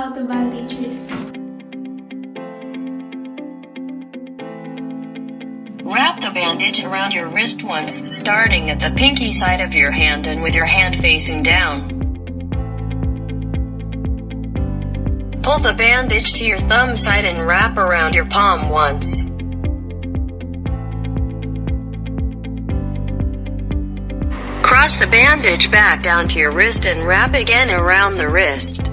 about the bandages? Wrap the bandage around your wrist once, starting at the pinky side of your hand and with your hand facing down. Pull the bandage to your thumb side and wrap around your palm once. Cross the bandage back down to your wrist and wrap again around the wrist.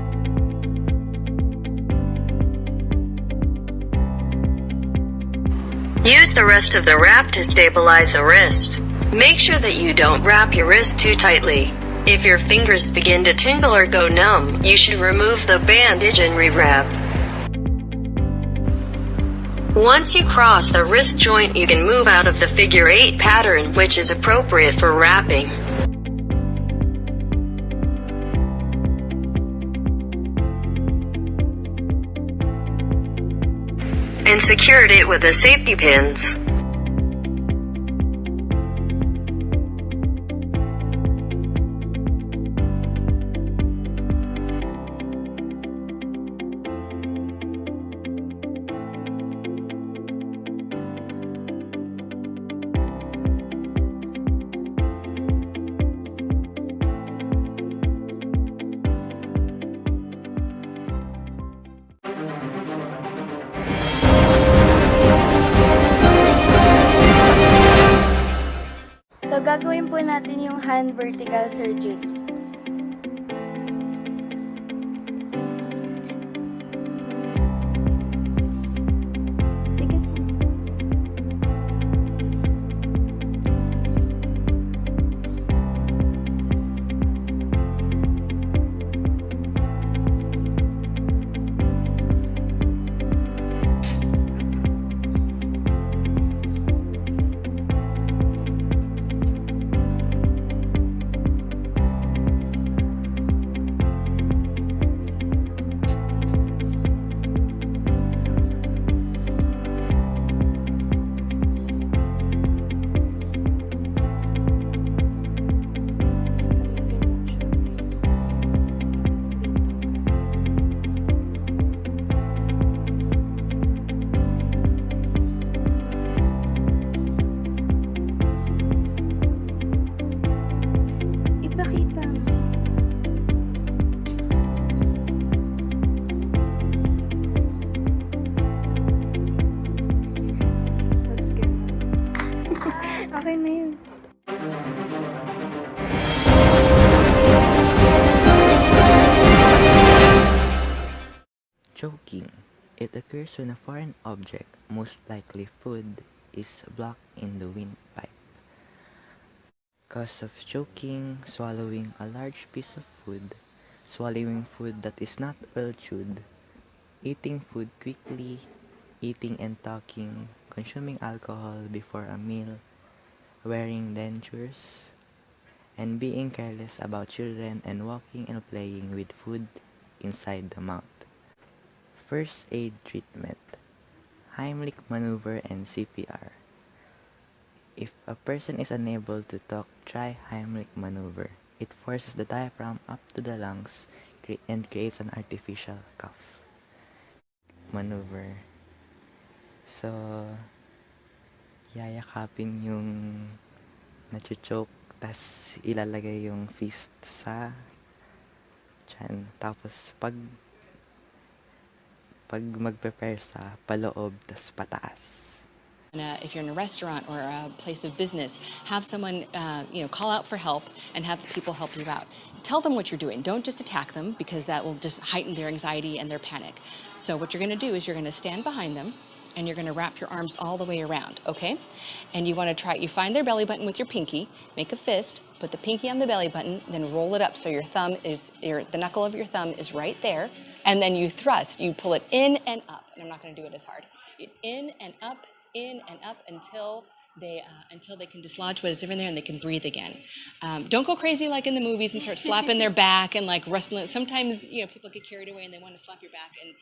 Use the rest of the wrap to stabilize the wrist. Make sure that you don't wrap your wrist too tightly. If your fingers begin to tingle or go numb, you should remove the bandage and re-wrap. Once you cross the wrist joint, you can move out of the figure 8 pattern, which is appropriate for wrapping. And secured it with the safety pins. So, gagawin po natin yung hand vertical surgery. Ipakita. Okay na yun. Choking. It occurs when a foreign object, most likely food, is blocked in the windpipe. Cause of choking: swallowing a large piece of food, swallowing food that is not well chewed, eating food quickly, eating and talking, consuming alcohol before a meal, wearing dentures, and being careless about children and walking and playing with food inside the mouth. First aid treatment: Heimlich maneuver and CPR. If a person is unable to talk, try Heimlich maneuver. It forces the diaphragm up to the lungs and creates an artificial cough. Maneuver. So, yayakapin yung nacho-choke, tas ilalagay yung fist sa tiyan. Tapos pag magprepare sa paloob, tas pataas. If you're in a restaurant or a place of business, have someone call out for help and have people help you out. Tell them what you're doing. Don't just attack them, because that will just heighten their anxiety and their panic. So what you're going to do is you're going to stand behind them and you're going to wrap your arms all the way around, okay? And you want to you find their belly button with your pinky, make a fist, put the pinky on the belly button, then roll it up so your thumb the knuckle of your thumb is right there, and then you thrust. You pull it in and up, and I'm not going to do it as hard. In and up until they can dislodge what is in there and they can breathe again. Don't go crazy like in the movies and start slapping their back and like wrestling. Sometimes people get carried away and they want to slap your back and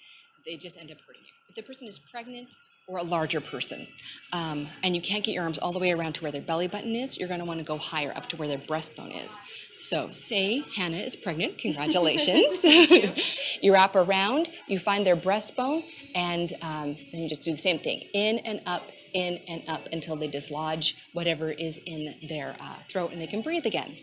they just end up hurting you. If the person is pregnant or a larger person, and you can't get your arms all the way around to where their belly button is, you're going to want to go higher up to where their breastbone is. So say Hannah is pregnant, congratulations. You wrap around, you find their breastbone, and then you just do the same thing, in and up until they dislodge whatever is in their throat and they can breathe again.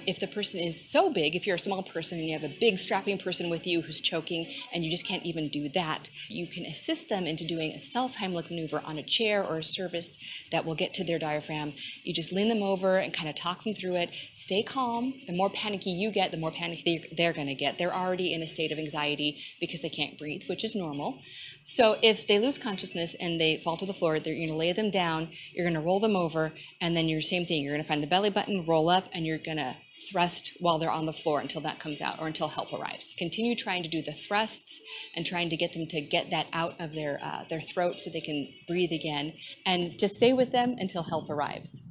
If the person is so big, if you're a small person and you have a big strapping person with you who's choking and you just can't even do that, you can assist them into doing a self-Heimlich maneuver on a chair or a surface that will get to their diaphragm. You just lean them over and kind of talk them through it. Stay calm. The more panicky you get, the more panicky they're going to get. They're already in a state of anxiety because they can't breathe, which is normal. So if they lose consciousness and they fall to the floor, you're going to lay them down, you're going to roll them over, and then you're same thing. You're going to find the belly button, roll up, and you're going to thrust while they're on the floor until that comes out or until help arrives. Continue trying to do the thrusts and trying to get them to get that out of their throat so they can breathe again. And just stay with them until help arrives.